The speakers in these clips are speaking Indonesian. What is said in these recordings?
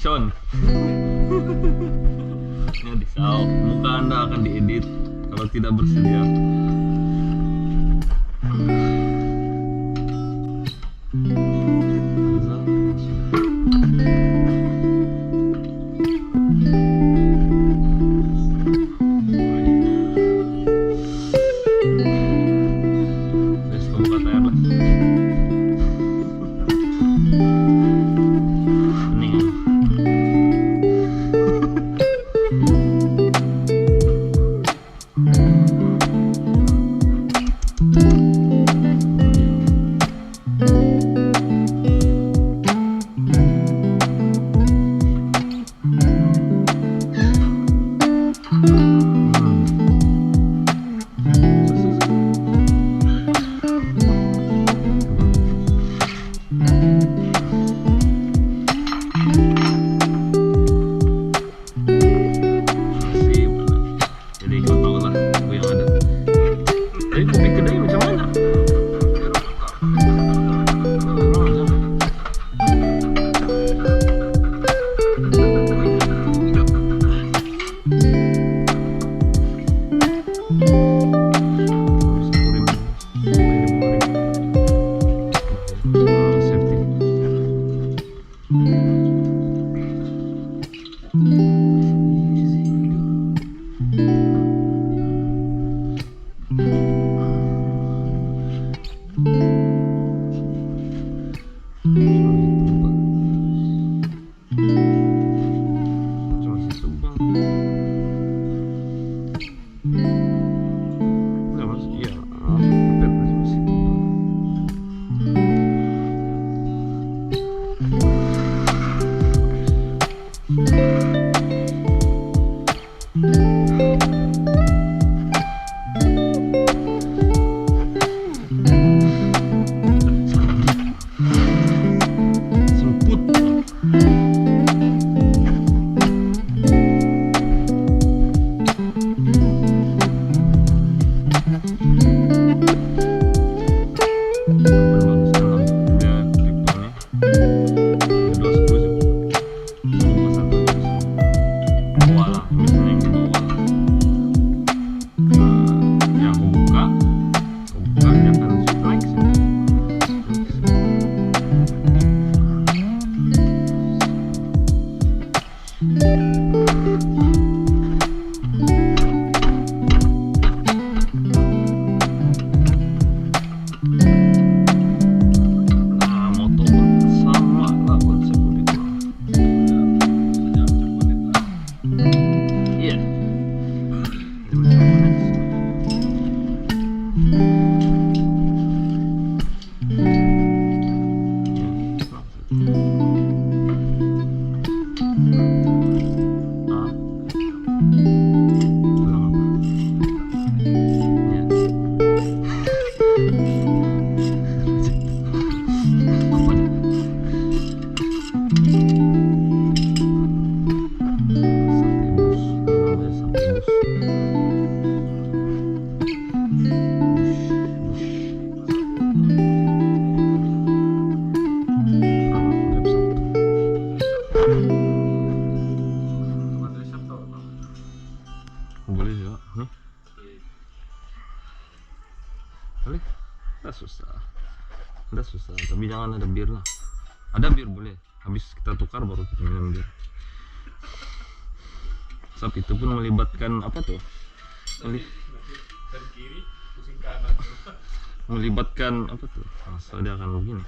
action. Ini disau, muka Anda akan diedit kalau tidak bersedia. Boleh juga nih. Boleh? Udah susah, tapi jangan ada bir lah. Ada bir boleh, habis kita tukar baru kita minum bir. Sebab itu pun melibatkan apa tuh? Kiri, pusing kanan. Melibatkan apa tuh? So dia akan begini.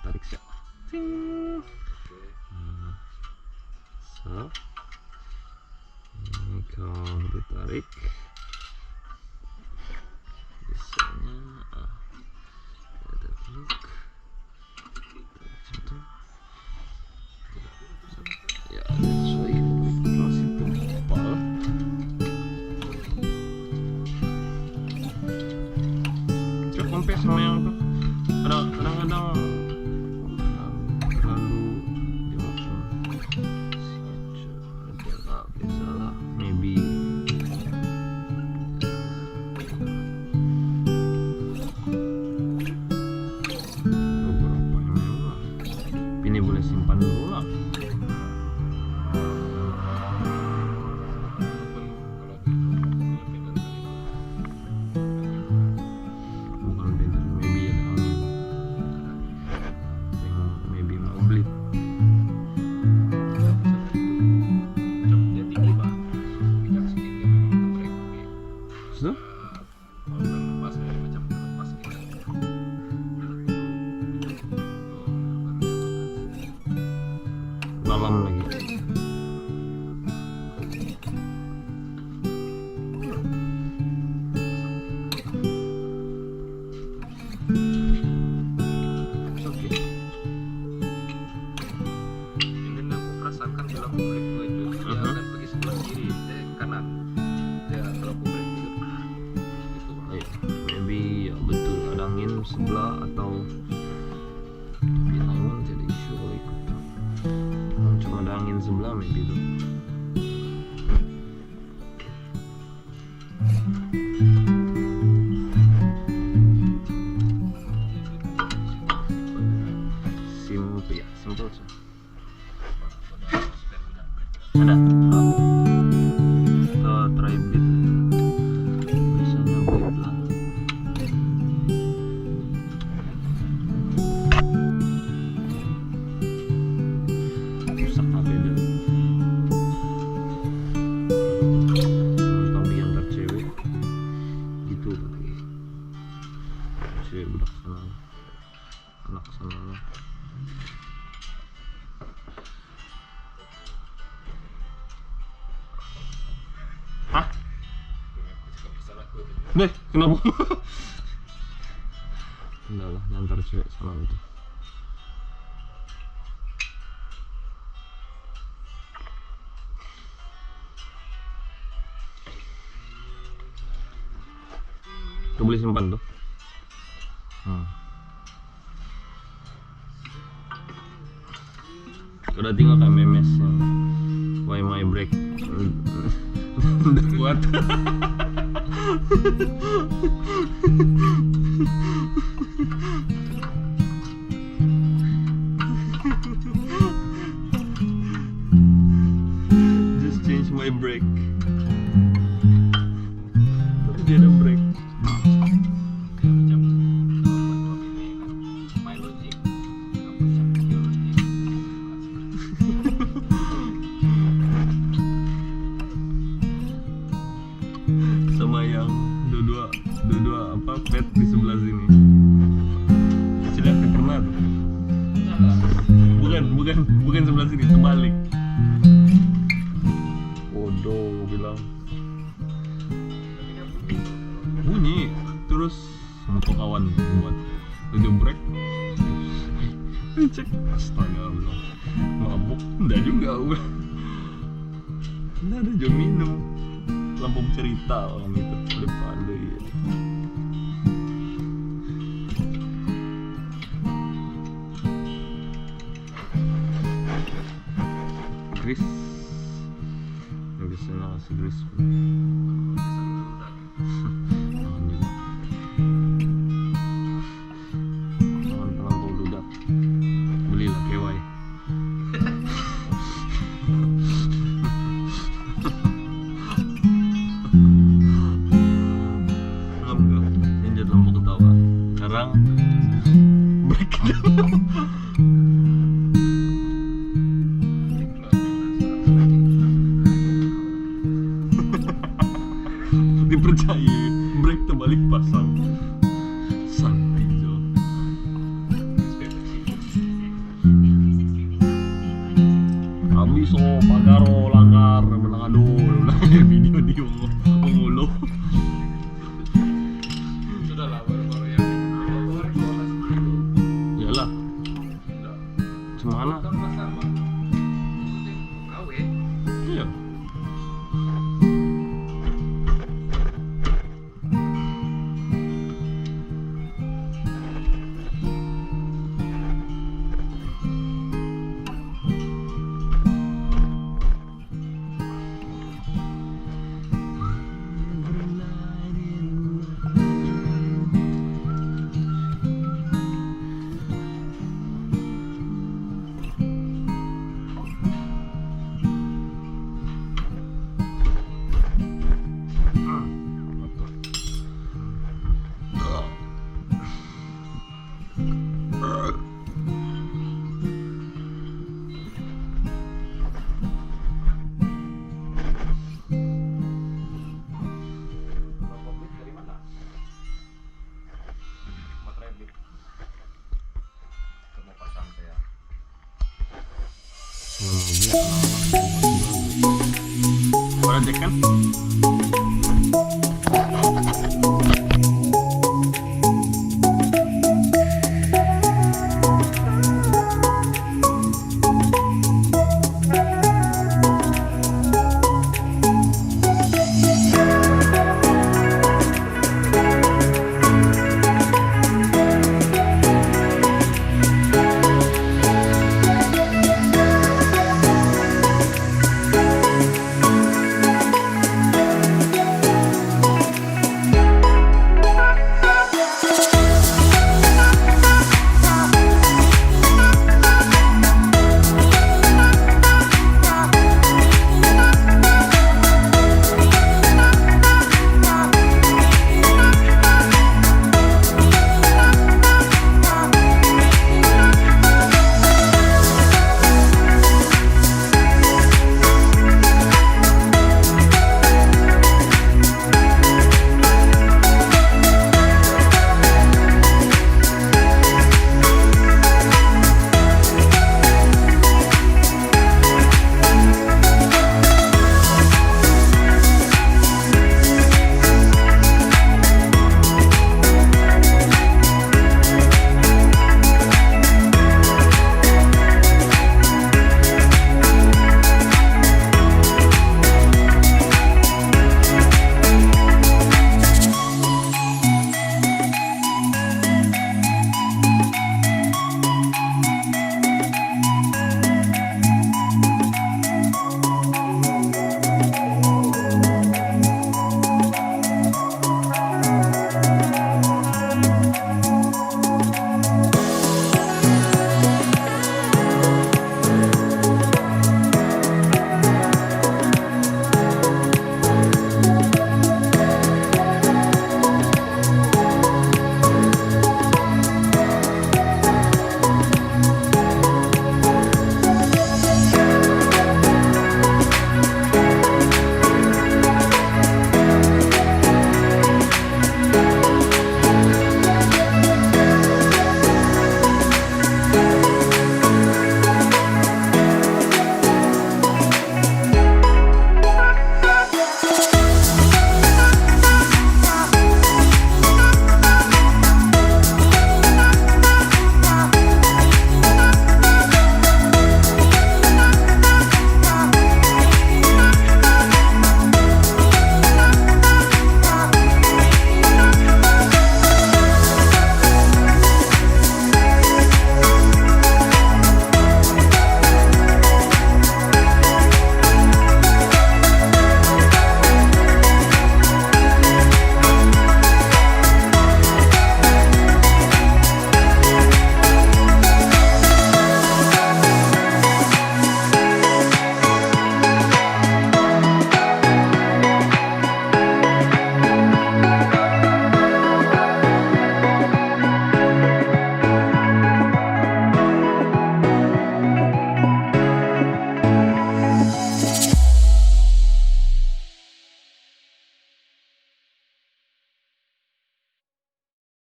Tarik siap. So ini kalau ditarik biasanya ada klik ya, sesuai masih tempal. Coba compare sama yang apa? Kadang-kadang terlalu dimakan. Biasalah, maybe beberapa mm lah. Ini boleh depan dulu lah. Bukan beda, maybe ada angin. Maybe mau beli. Sudah? Dalam lagi. Oke. Ini aku perasakan kalau aku break itu dia akan pergi sebelah kiri, kanan. Ya kalau aku break itu gitu. Maybe ya betul ada angin sebelah atau tapi Taiwan jadi isu kalau ikut. Cuma ada angin sebelah maybe itu. Simple sih. Ada. Kita try bleed. Biasanya bleed lah. Rusak lah beda. Tapi antar cewek gitu lagi. Cewek budak sana, anak sana lah. Hah? Deh, kenapa? Enggak lah, nyantar cewek sana itu. Tuh boleh simpan tuh. Udah tinggal kayak memes yang why my break. Udah kuat. Just change my break. Tapi dia ada break. My logic, your logic. Sama yang dua apa pet di sebelah sini. Sudah pernah tuh. Bukan sebelah sini, terbalik. Bodoh bilang. Bunyi terus motor kawan buat video break. Cek astaga bilang. Mabuk enggak juga gue. Enggak ada jam minum. Lampu cerita orang itu pandai ya. Gris yang biasanya ngasih gris jangan juga jangan terlampau ludak, belilah KY. Lanjut lampu ketawa. Sekarang break. Dipercaya break terbalik pasang. Santai Jo. Kami so pagaro langgar menang video di Ungulu. Sudahlah baru-baru yang baru kelas itu. Yalah. Semana? Kan sama. Penting KW. Iya. Udah cek kan?